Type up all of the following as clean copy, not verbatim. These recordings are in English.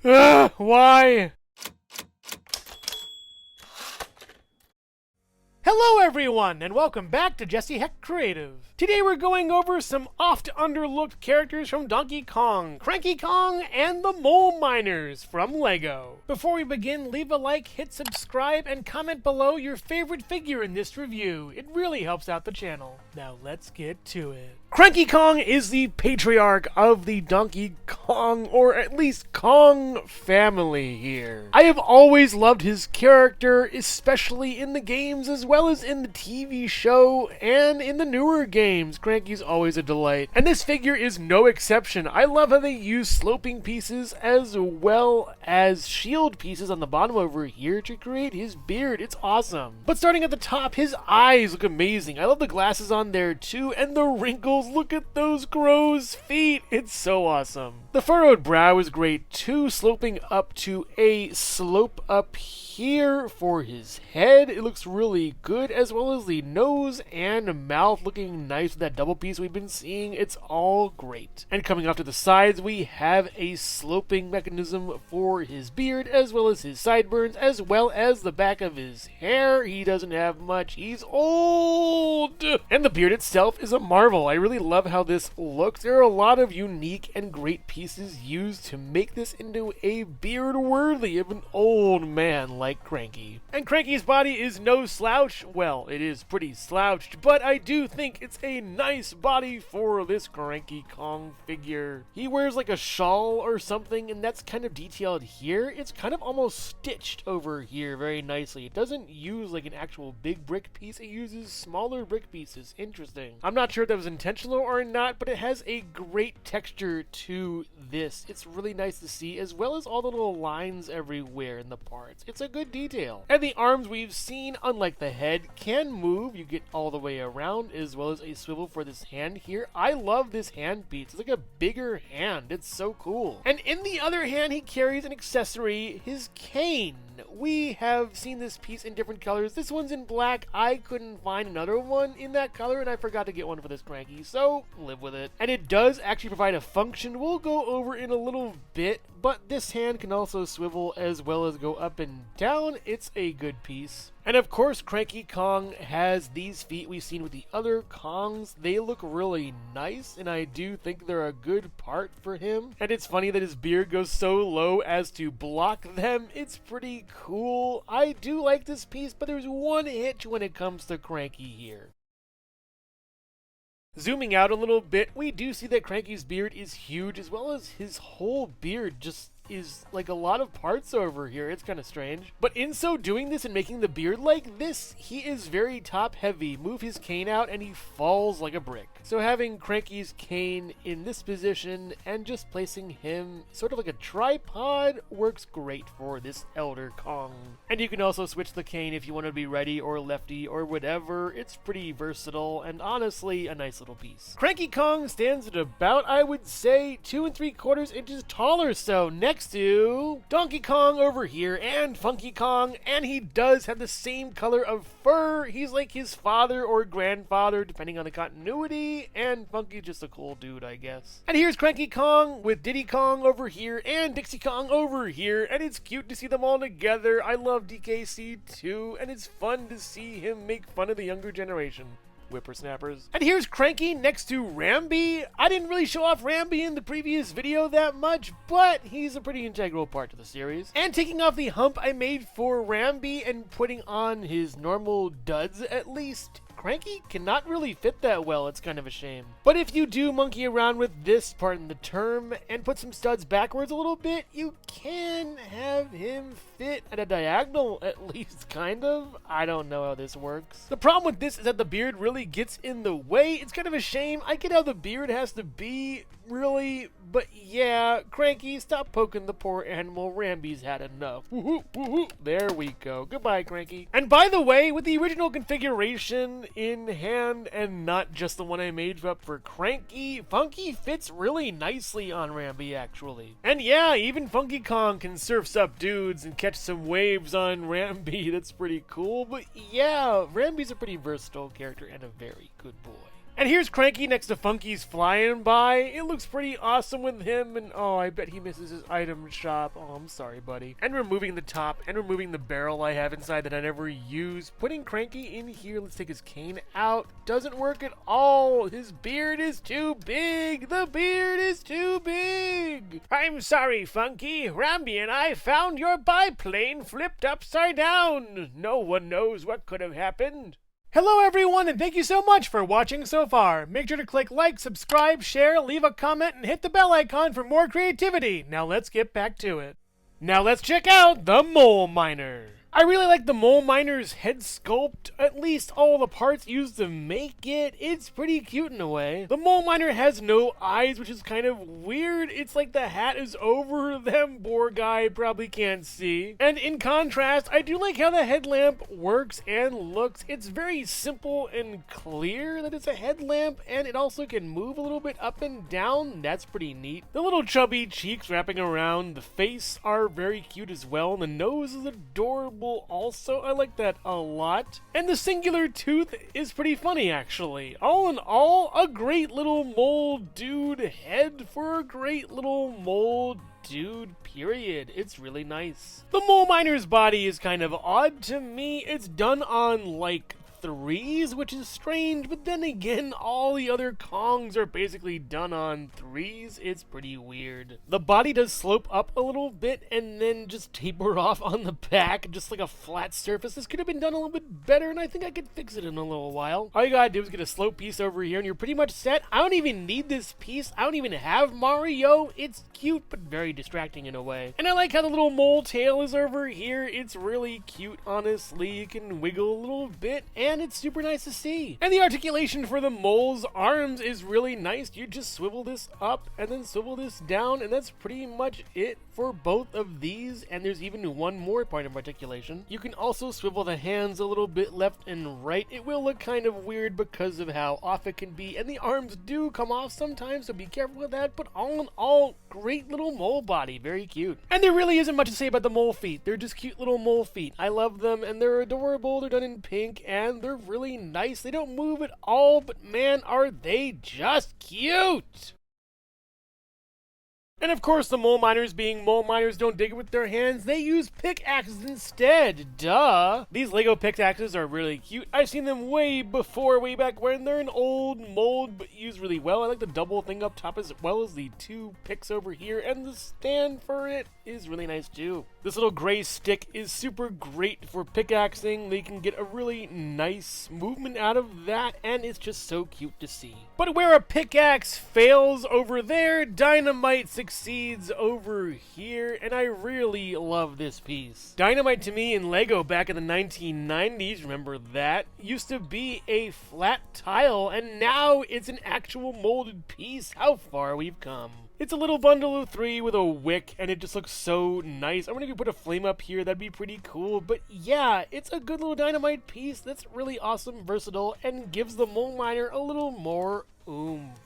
Why? Hello everyone, and welcome back to Jesse Hecht Creative. Today we're going over some oft-underlooked characters from Donkey Kong, Cranky Kong, and the Mole Miners from LEGO. Before we begin, leave a like, hit subscribe, and comment below your favorite figure in this review. It really helps out the channel. Now let's get to it. Cranky Kong is the patriarch of the Donkey Kong, or at least Kong family here. I have always loved his character, especially in the games as well as in the TV show and in the newer games. Cranky's always a delight. And this figure is no exception. I love how they use sloping pieces as well as shield pieces on the bottom over here to create his beard. It's awesome. But starting at the top, his eyes look amazing. I love the glasses on there too, and the wrinkles. Look at those crow's feet. It's so awesome. The furrowed brow is great too, sloping up to a slope up here for his head. It looks really good, as well as the nose and mouth looking nice with that double piece we've been seeing. It's all great. And coming off to the sides, we have a sloping mechanism for his beard, as well as his sideburns, as well as the back of his hair. He doesn't have much. He's old. And the beard itself is a marvel. I really love how this looks. There are a lot of unique and great pieces used to make this into a beard worthy of an old man like Cranky. And Cranky's body is no slouch. Well, it is pretty slouched, but I do think it's a nice body for this Cranky Kong figure. He wears like a shawl or something, and that's kind of detailed here. It's kind of almost stitched over here very nicely. It doesn't use like an actual big brick piece. It uses smaller brick pieces. Interesting. I'm not sure if that was intentional or not, but it has a great texture to this. It's really nice to see, as well as all the little lines everywhere in the parts. It's a good detail. And the arms we've seen, unlike the head, can move. You get all the way around, as well as a swivel for this hand here. I love this hand piece. It's like a bigger hand. It's so cool. And in the other hand, he carries an accessory, his cane. We have seen this piece in different colors. This one's in black. I couldn't find another one in that color, and I forgot to get one for this Cranky, so live with it. And it does actually provide a function we'll go over in a little bit, but this hand can also swivel as well as go up and down. It's a good piece. And of course, Cranky Kong has these feet we've seen with the other Kongs. They look really nice, and I do think they're a good part for him. And it's funny that his beard goes so low as to block them. It's pretty cool. I do like this piece, but there's one hitch when it comes to Cranky here. Zooming out a little bit, we do see that Cranky's beard is huge, as well as his whole beard just is like a lot of parts over here. It's kind of strange. But in so doing this and making the beard like this, he is very top heavy. Move his cane out and he falls like a brick. So having Cranky's cane in this position and just placing him sort of like a tripod works great for this Elder Kong. And you can also switch the cane if you want to be righty or lefty or whatever. It's pretty versatile and honestly a nice little piece. Cranky Kong stands at about, I would say, 2 3/4 inches taller. So next to Donkey Kong over here and Funky Kong, and he does have the same color of fur. He's like his father or grandfather depending on the continuity, and Funky's just a cool dude, I guess. And here's Cranky Kong with Diddy Kong over here and Dixie Kong over here, and it's cute to see them all together. I love DKC too, and it's fun to see him make fun of the younger generation. Whippersnappers. And here's Cranky next to Rambi. I didn't really show off Rambi in the previous video that much, but he's a pretty integral part to the series. And taking off the hump I made for Rambi and putting on his normal duds at least, Cranky cannot really fit that well. It's kind of a shame. But if you do monkey around with this part in the term and put some studs backwards a little bit, you can have him fit at a diagonal at least, kind of. I don't know how this works. The problem with this is that the beard really gets in the way. It's kind of a shame. I get how the beard has to be, really, but yeah, Cranky, stop poking the poor animal. Rambi's had enough. Woohoo, woohoo. There we go. Goodbye, Cranky. And by the way, with the original configuration in hand and not just the one I made up for Cranky, Funky fits really nicely on Rambi, actually. And yeah, even Funky Kong can surf up dudes and catch some waves on Rambi. That's pretty cool. But yeah, Rambi's a pretty versatile character and a very good boy. And here's Cranky next to Funky's flying by. It looks pretty awesome with him, and oh, I bet he misses his item shop. Oh, I'm sorry, buddy. And removing the top and removing the barrel I have inside that I never use. Putting Cranky in here, let's take his cane out. Doesn't work at all. His beard is too big. The beard is too big. I'm sorry, Funky. Rambi and I found your biplane flipped upside down. No one knows what could have happened. Hello everyone, and thank you so much for watching so far. Make sure to click like, subscribe, share, leave a comment, and hit the bell icon for more creativity. Now let's get back to it. Now let's check out the Mole Miner. I really like the Mole Miner's head sculpt, at least all the parts used to make it. It's pretty cute in a way. The Mole Miner has no eyes, which is kind of weird. It's like the hat is over them. Poor guy probably can't see. And in contrast, I do like how the headlamp works and looks. It's very simple and clear that it's a headlamp, and it also can move a little bit up and down. That's pretty neat. The little chubby cheeks wrapping around the face are very cute as well, and the nose is adorable. Also, I like that a lot. And the singular tooth is pretty funny, actually. All in all, a great little mole dude head for a great little mole dude, period. It's really nice. The Mole Miner's body is kind of odd to me. It's done on, like, threes, which is strange, but then again, all the other Kongs are basically done on threes. It's pretty weird. The body does slope up a little bit and then just taper off on the back, just like a flat surface. This could have been done a little bit better, and I think I could fix it in a little while. All you gotta do is get a slope piece over here, and you're pretty much set. I don't even need this piece. I don't even have Mario. It's cute, but very distracting in a way. And I like how the little mole tail is over here. It's really cute, honestly. You can wiggle a little bit, and it's super nice to see. And the articulation for the mole's arms is really nice. You just swivel this up and then swivel this down, and that's pretty much it for both of these. And there's even one more point of articulation. You can also swivel the hands a little bit left and right. It will look kind of weird because of how off it can be, and the arms do come off sometimes, so be careful with that. But all in all, great little mole body, very cute. And there really isn't much to say about the mole feet. They're just cute little mole feet. I love them, and they're adorable. They're done in pink, and they're really nice. They don't move at all, but man, are they just cute! And of course, the mole miners, being mole miners, don't dig it with their hands. They use pickaxes instead. Duh! These Lego pickaxes are really cute. I've seen them way back when. They're an old mold, but used really well. I like the double thing up top as well as the two picks over here, and the stand for it is really nice too. This little gray stick is super great for pickaxing. They can get a really nice movement out of that, and it's just so cute to see. But where a pickaxe fails over there, Dynamite succeeds over here, and I really love this piece. Dynamite to me in Lego back in the 1990s, remember that, used to be a flat tile, and now it's an actual molded piece. How far we've come. It's a little bundle of three with a wick, and it just looks so nice. I wonder if you put a flame up here, that'd be pretty cool. But yeah, it's a good little Dynamite piece that's really awesome, versatile, and gives the Mole Miner a little more oomph.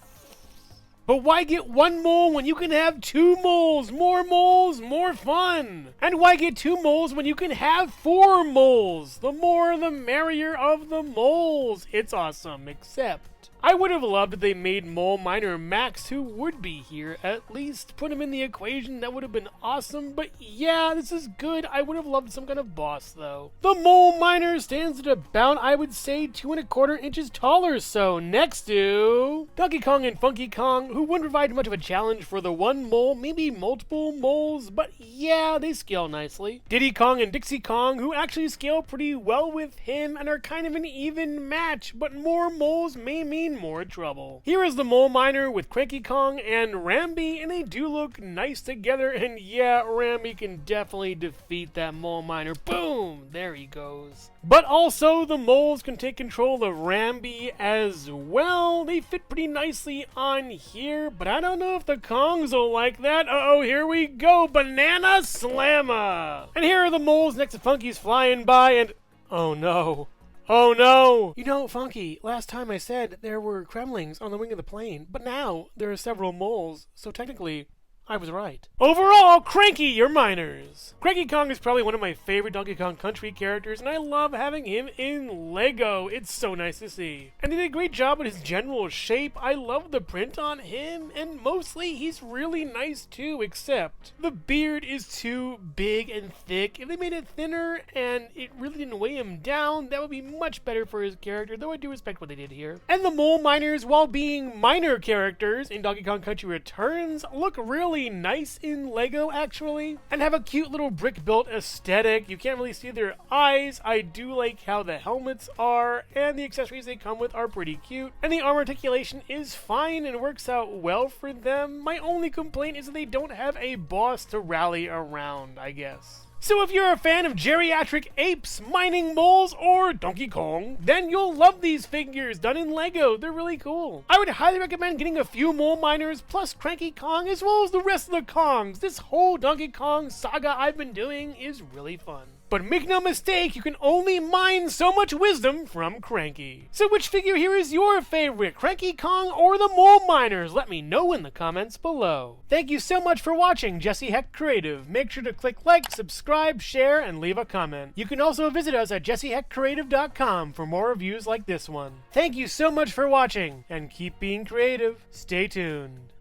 But why get one mole when you can have two moles? More fun. And why get two moles when you can have four moles? The more the merrier of the moles. It's awesome, except I would have loved if they made Mole Miner Max, who would be here. At least put him in the equation. That would have been awesome. But yeah, this is good. I would have loved some kind of boss, though. The Mole Miner stands at about, I would say, 2¼ inches taller. So next to Donkey Kong and Funky Kong, who wouldn't provide much of a challenge for the one mole, maybe multiple moles. But yeah, they scale nicely. Diddy Kong and Dixie Kong, who actually scale pretty well with him and are kind of an even match. But more moles may mean more trouble. Here is the Mole Miner with Cranky Kong and Rambi, and they do look nice together, and yeah, Rambi can definitely defeat that Mole Miner. Boom! There he goes. But also, the moles can take control of Rambi as well. They fit pretty nicely on here, but I don't know if the Kongs will like that. Uh-oh, here we go! Banana Slammer! And here are the moles next to Funky's flying by, and oh no. Oh no! You know, Funky, last time I said there were Kremlings on the wing of the plane, but now there are several moles, so technically, I was right. Overall, Cranky your miners. Cranky Kong is probably one of my favorite Donkey Kong Country characters, and I love having him in Lego. It's so nice to see. And they did a great job with his general shape. I love the print on him, and mostly he's really nice too, except the beard is too big and thick. If they made it thinner and it really didn't weigh him down, that would be much better for his character, though I do respect what they did here. And the mole miners, while being minor characters in Donkey Kong Country Returns, look really nice in Lego actually, and have a cute little brick-built aesthetic. You can't really see their eyes. I do like how the helmets are, and the accessories they come with are pretty cute, and the arm articulation is fine and works out well for them. My only complaint is that they don't have a boss to rally around, I guess. So if you're a fan of geriatric apes, mining moles, or Donkey Kong, then you'll love these figures done in Lego. They're really cool. I would highly recommend getting a few mole miners plus Cranky Kong as well as the rest of the Kongs. This whole Donkey Kong saga I've been doing is really fun. But make no mistake, you can only mine so much wisdom from Cranky. So which figure here is your favorite, Cranky Kong or the Mole Miners? Let me know in the comments below. Thank you so much for watching Jesse Hecht Creative. Make sure to click like, subscribe, share, and leave a comment. You can also visit us at jessehechtcreative.com for more reviews like this one. Thank you so much for watching, and keep being creative. Stay tuned.